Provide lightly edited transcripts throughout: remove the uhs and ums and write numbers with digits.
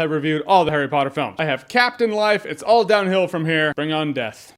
I reviewed all the Harry Potter films. I have Captain Life. It's all downhill from here. Bring on death.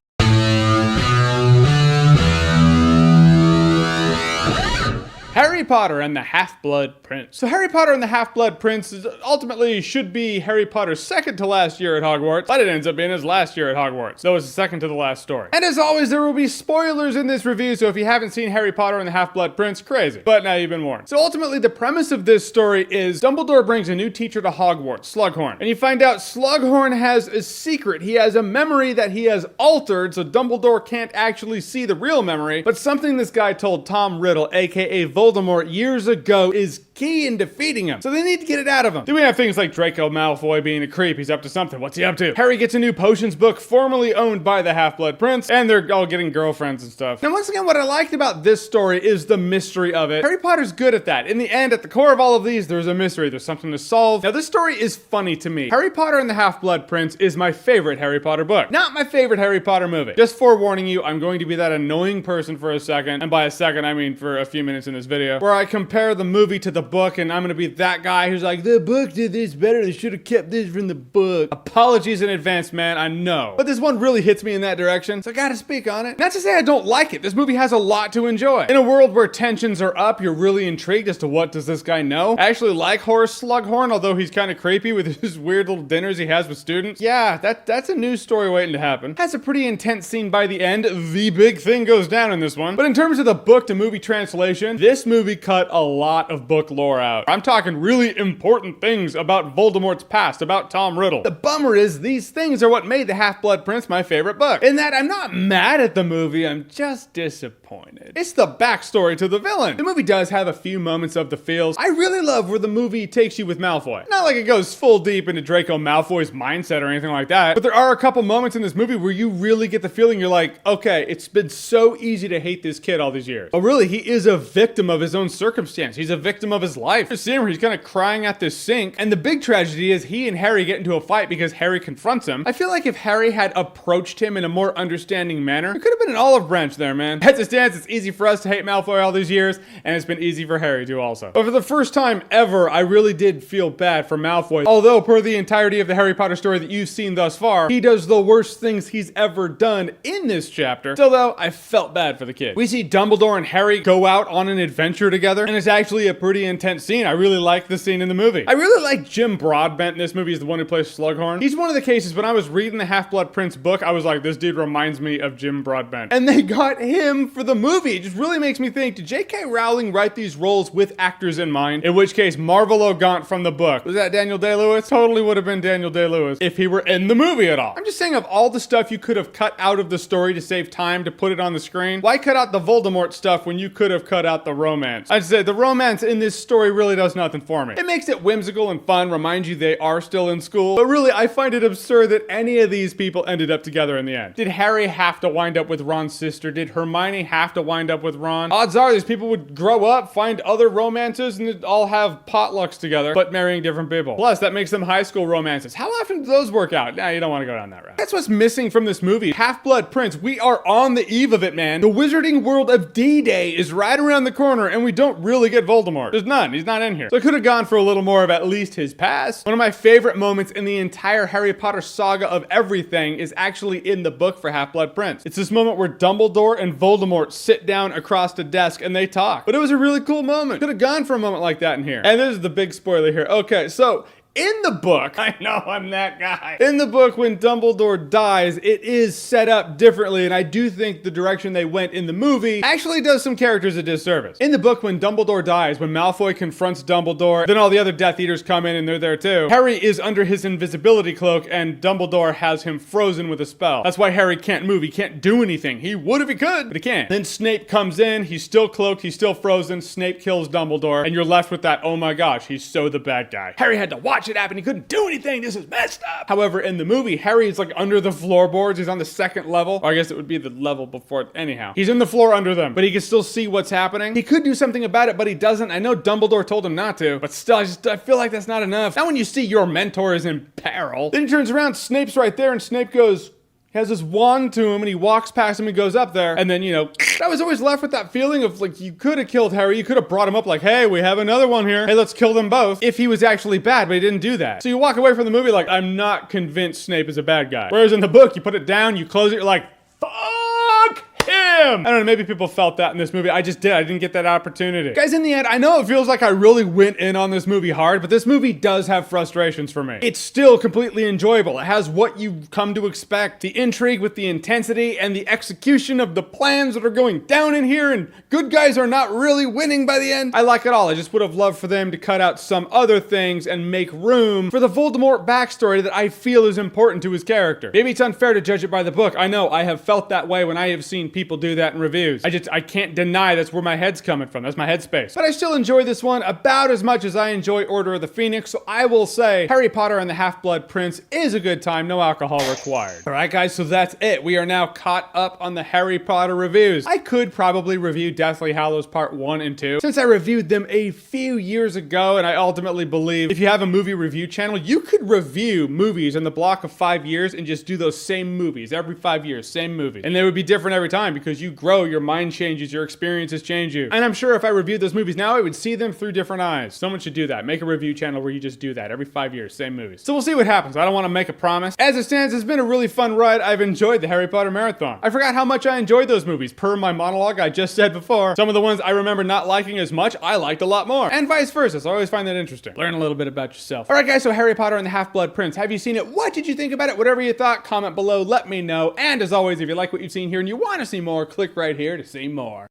Harry Potter and the Half-Blood Prince. So Harry Potter and the Half-Blood Prince ultimately should be Harry Potter's second to last year at Hogwarts, but it ends up being his last year at Hogwarts, though it's the second to the last story. And as always, there will be spoilers in this review, so if you haven't seen Harry Potter and the Half-Blood Prince, crazy. But now you've been warned. So ultimately, the premise of this story is Dumbledore brings a new teacher to Hogwarts, Slughorn. And you find out Slughorn has a secret. He has a memory that he has altered, so Dumbledore can't actually see the real memory, but something this guy told Tom Riddle, aka Voldemort, years ago is key in defeating him. So they need to get it out of him. Then we have things like Draco Malfoy being a creep. He's up to something. What's he up to? Harry gets a new potions book formerly owned by the Half-Blood Prince, and they're all getting girlfriends and stuff. Now, once again, what I liked about this story is the mystery of it. Harry Potter's good at that. In the end, at the core of all of these, there's a mystery. There's something to solve. Now, this story is funny to me. Harry Potter and the Half-Blood Prince is my favorite Harry Potter book. Not my favorite Harry Potter movie. Just forewarning you, I'm going to be that annoying person for a second, and by a second, I mean for a few minutes in this video, where I compare the movie to the book, and I'm gonna be that guy who's like, the book did this better, they should have kept this from the book. Apologies in advance, man, I know. But this one really hits me in that direction, so I gotta speak on it. Not to say I don't like it, this movie has a lot to enjoy. In a world where tensions are up, you're really intrigued as to what does this guy know. I actually like Horace Slughorn, although he's kind of creepy with his weird little dinners he has with students. Yeah, that's a new story waiting to happen. Has a pretty intense scene by the end. The big thing goes down in this one. But in terms of the book to movie translation, this movie cut a lot of book lore out. I'm talking really important things about Voldemort's past, about Tom Riddle. The bummer is these things are what made The Half-Blood Prince my favorite book. In that I'm not mad at the movie, I'm just disappointed. It's the backstory to the villain. The movie does have a few moments of the feels. I really love where the movie takes you with Malfoy. Not like it goes full deep into Draco Malfoy's mindset or anything like that, but there are a couple moments in this movie where you really get the feeling you're like, okay, it's been so easy to hate this kid all these years. But really, he is a victim of his own circumstance. He's a victim of his life. You see him where he's kind of crying at this sink, and the big tragedy is he and Harry get into a fight because Harry confronts him. I feel like if Harry had approached him in a more understanding manner, there could have been an olive branch there, man. As it stands, it's easy for us to hate Malfoy all these years, and it's been easy for Harry to also. But for the first time ever, I really did feel bad for Malfoy. Although, per the entirety of the Harry Potter story that you've seen thus far, he does the worst things he's ever done in this chapter. Still though, I felt bad for the kid. We see Dumbledore and Harry go out on an adventure together, and it's actually a pretty intense scene. I really like the scene in the movie. I really like Jim Broadbent in this movie. He's the one who plays Slughorn. He's one of the cases when I was reading the Half-Blood Prince book, I was like, this dude reminds me of Jim Broadbent. And they got him for the movie. It just really makes me think, did J.K. Rowling write these roles with actors in mind? In which case, Marvel O'Gaunt from the book. Was that Daniel Day-Lewis? Totally would have been Daniel Day-Lewis if he were in the movie at all. I'm just saying, of all the stuff you could have cut out of the story to save time to put it on the screen, why cut out the Voldemort stuff when you could have cut out the romance? I'd say the romance in this story really does nothing for me. It makes it whimsical and fun, reminds you they are still in school, but really I find it absurd that any of these people ended up together in the end. Did Harry have to wind up with Ron's sister? Did Hermione have to wind up with Ron? Odds are these people would grow up, find other romances, and they'd all have potlucks together, but marrying different people. Plus, that makes them high school romances. How often do those work out? Nah, you don't want to go down that route. That's what's missing from this movie. Half-Blood Prince, we are on the eve of it, man. The wizarding world of D-Day is right around the corner, and we don't really get Voldemort. There's none. He's not in here. So I could have gone for a little more of at least his past. One of my favorite moments in the entire Harry Potter saga of everything is actually in the book for Half-Blood Prince. It's this moment where Dumbledore and Voldemort sit down across the desk and they talk. But it was a really cool moment. Could have gone for a moment like that in here. And this is the big spoiler here. Okay, so in the book, I know I'm that guy. In the book, when Dumbledore dies, it is set up differently, and I do think the direction they went in the movie actually does some characters a disservice. In the book, when Dumbledore dies, when Malfoy confronts Dumbledore, then all the other Death Eaters come in and they're there too. Harry is under his invisibility cloak, and Dumbledore has him frozen with a spell. That's why Harry can't move. He can't do anything. He would if he could, but he can't. Then Snape comes in. He's still cloaked. He's still frozen. Snape kills Dumbledore, and you're left with that, oh my gosh, he's so the bad guy. Harry had to watch it happen. He couldn't do anything. This is messed up. However, in the movie, Harry is like under the floorboards. He's on the second level. Or I guess it would be the level before it. Anyhow, he's in the floor under them, but he can still see what's happening. He could do something about it, but he doesn't. I know Dumbledore told him not to, but still, I feel like that's not enough. Now when you see your mentor is in peril, then he turns around, Snape's right there, and Snape goes, He has this wand to him and he walks past him and goes up there. And then, I was always left with that feeling of like, you could have killed Harry. You could have brought him up like, hey, we have another one here. Hey, let's kill them both. If he was actually bad, but he didn't do that. So you walk away from the movie like, I'm not convinced Snape is a bad guy. Whereas in the book, you put it down, you close it, you're like, fuck him! I don't know, maybe people felt that in this movie. I just did. I didn't get that opportunity. Guys, in the end, I know it feels like I really went in on this movie hard, but this movie does have frustrations for me. It's still completely enjoyable. It has what you've come to expect. The intrigue with the intensity and the execution of the plans that are going down in here, and good guys are not really winning by the end. I like it all. I just would have loved for them to cut out some other things and make room for the Voldemort backstory that I feel is important to his character. Maybe it's unfair to judge it by the book. I know, I have felt that way when I have seen people do that in reviews. I can't deny that's where my head's coming from. That's my headspace. But I still enjoy this one about as much as I enjoy Order of the Phoenix, so I will say Harry Potter and the Half-Blood Prince is a good time, no alcohol required. Alright guys, so that's it. We are now caught up on the Harry Potter reviews. I could probably review Deathly Hallows Part 1 and 2, since I reviewed them a few years ago, and I ultimately believe if you have a movie review channel, you could review movies in the block of 5 years and just do those same movies every 5 years, same movie. And they would be different every time because you grow, your mind changes, your experiences change you. And I'm sure if I reviewed those movies now, I would see them through different eyes. Someone should do that. Make a review channel where you just do that every 5 years, same movies. So we'll see what happens. I don't want to make a promise. As it stands, it's been a really fun ride. I've enjoyed the Harry Potter marathon. I forgot how much I enjoyed those movies. Per my monologue I just said before, some of the ones I remember not liking as much, I liked a lot more. And vice versa, so I always find that interesting. Learn a little bit about yourself. Alright guys, so Harry Potter and the Half-Blood Prince. Have you seen it? What did you think about it? Whatever you thought, comment below, let me know. And as always, if you like what you've seen here and you want to see more, click right here to see more.